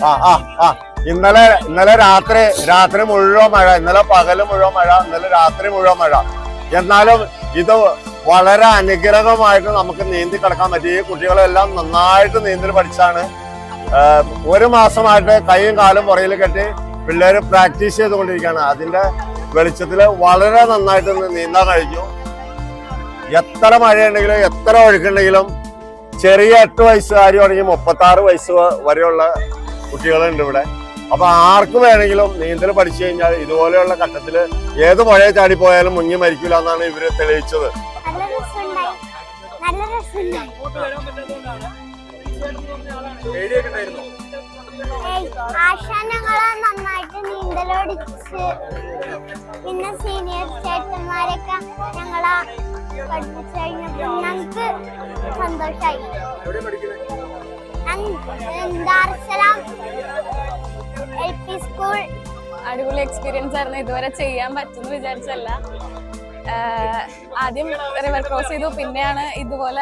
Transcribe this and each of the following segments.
ആ ആ ആ ഇന്നലെ രാത്രി മുഴുവൻ മഴ, ഇന്നലെ പകല് മുഴുവൻ മഴ, ഇന്നലെ രാത്രി മുഴുവൻ മഴ. എന്നാലും ഇത് വളരെ അനുഗ്രഹമായിട്ട് നമുക്ക് നീന്തി കിടക്കാൻ പറ്റി. ഈ കുട്ടികളെല്ലാം നന്നായിട്ട് നീന്തൽ പഠിച്ചാണ്. ഒരു മാസമായിട്ട് കൈയും കാലും പുറയിൽ കെട്ടി പിള്ളേര് പ്രാക്ടീസ് ചെയ്തുകൊണ്ടിരിക്കുകയാണ്. അതിന്റെ വെളിച്ചത്തില് വളരെ നന്നായിട്ട് നീന്താൻ കഴിഞ്ഞു. എത്ര മഴയുണ്ടെങ്കിലും എത്ര ഒഴുക്കുണ്ടെങ്കിലും ചെറിയ 8 വയസ്സുകാരി തുടങ്ങി 36 വയസ്സ് വരെയുള്ള കുട്ടികളുണ്ട് ഇവിടെ. അപ്പൊ ആർക്ക് വേണമെങ്കിലും നീന്തൽ പഠിച്ചു കഴിഞ്ഞാൽ ഇതുപോലെയുള്ള ഘട്ടത്തില് ഏത് പുഴയെ ചാടിപ്പോയാലും മുങ്ങി മരിക്കില്ല എന്നാണ് ഇവര് തെളിയിച്ചത്. നന്നായിട്ട് നീന്തലോടിച്ച് പിന്നെ സീനിയർ ചേട്ടന്മാരൊക്കെ ഞങ്ങളെ പഠിപ്പിച്ചു കഴിഞ്ഞപ്പോൾ ഞങ്ങൾക്ക് സന്തോഷമായി. അടിപൊളി എക്സ്പീരിയൻസ് ആയിരുന്നു. ഇതുവരെ ചെയ്യാൻ പറ്റുമെന്ന് വിചാരിച്ചല്ല. ആദ്യം റിവർ ക്രോസ് ചെയ്തു, പിന്നെയാണ് ഇതുപോലെ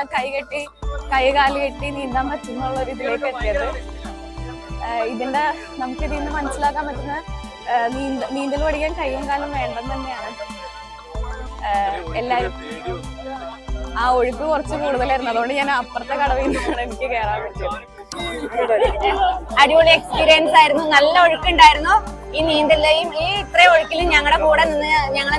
കൈ കാല് കെട്ടി നീന്താൻ പറ്റുന്നുള്ള ഒരു ഇതിലേക്ക് എത്തിയത്. നമുക്കിതിൽ നിന്ന് മനസ്സിലാക്കാൻ പറ്റുന്ന നീന്തൽ പഠിക്കാൻ കൈയും കാലും വേണ്ടെന്ന് തന്നെയാണ്. എല്ലാരും ആ ഒഴുക്ക് കുറച്ച് കൂടുതലായിരുന്നു, അതുകൊണ്ട് ഞാൻ അപ്പുറത്തെ കടവിൽ നിന്നാണ് എനിക്ക് കയറാൻ പറ്റിയത്. അടിപൊളി എക്സ്പീരിയൻസ് ആയിരുന്നു. നല്ല ഒഴുക്കുണ്ടായിരുന്നു. ഈ നീന്തലിലെയും ഈ ഇത്രയും ഒഴുക്കിലും ഞങ്ങളുടെ കൂടെ നിന്ന് ഞങ്ങളെ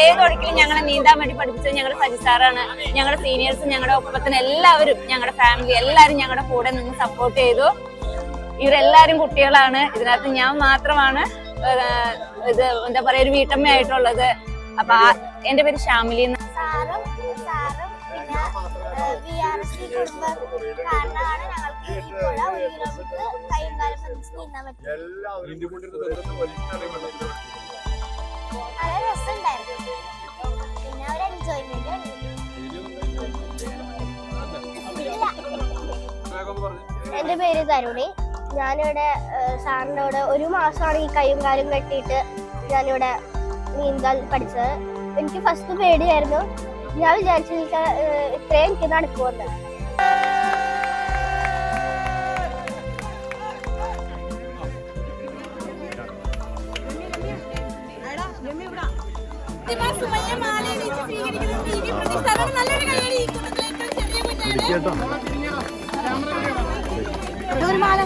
ഏത് ഒഴുക്കിലും ഞങ്ങളെ നീന്താൻ വേണ്ടി പഠിപ്പിച്ചത് ഞങ്ങളുടെ സജി സാറാണ്. ഞങ്ങളുടെ സീനിയേഴ്സും ഞങ്ങളുടെ ഒപ്പത്തിന് എല്ലാവരും, ഞങ്ങളുടെ ഫാമിലി എല്ലാവരും ഞങ്ങളുടെ കൂടെ നിന്ന് സപ്പോർട്ട് ചെയ്തു. ഇവരെല്ലാരും കുട്ടികളാണ്. ഇതിനകത്ത് ഞാൻ മാത്രമാണ് ഇത് എന്താ പറയാ ഒരു വീട്ടമ്മയായിട്ടുള്ളത്. അപ്പൊ എന്റെ പേര് ഷാമിലി. എന്റെ പേര് തരുണി. ഞാനിവിടെ സാറിന്റെ കൂടെ ഒരു മാസമാണ് ഈ കൈയും കാലും കെട്ടിയിട്ട് ഞാനിവിടെ നീന്തൽ പഠിച്ചത്. എനിക്ക് ഫസ്റ്റ് പേടിയായിരുന്നു. ഞാൻ വിചാരിച്ചു ഇത്രയും എനിക്ക് നടക്കുമെന്ന്. ഒരു മാല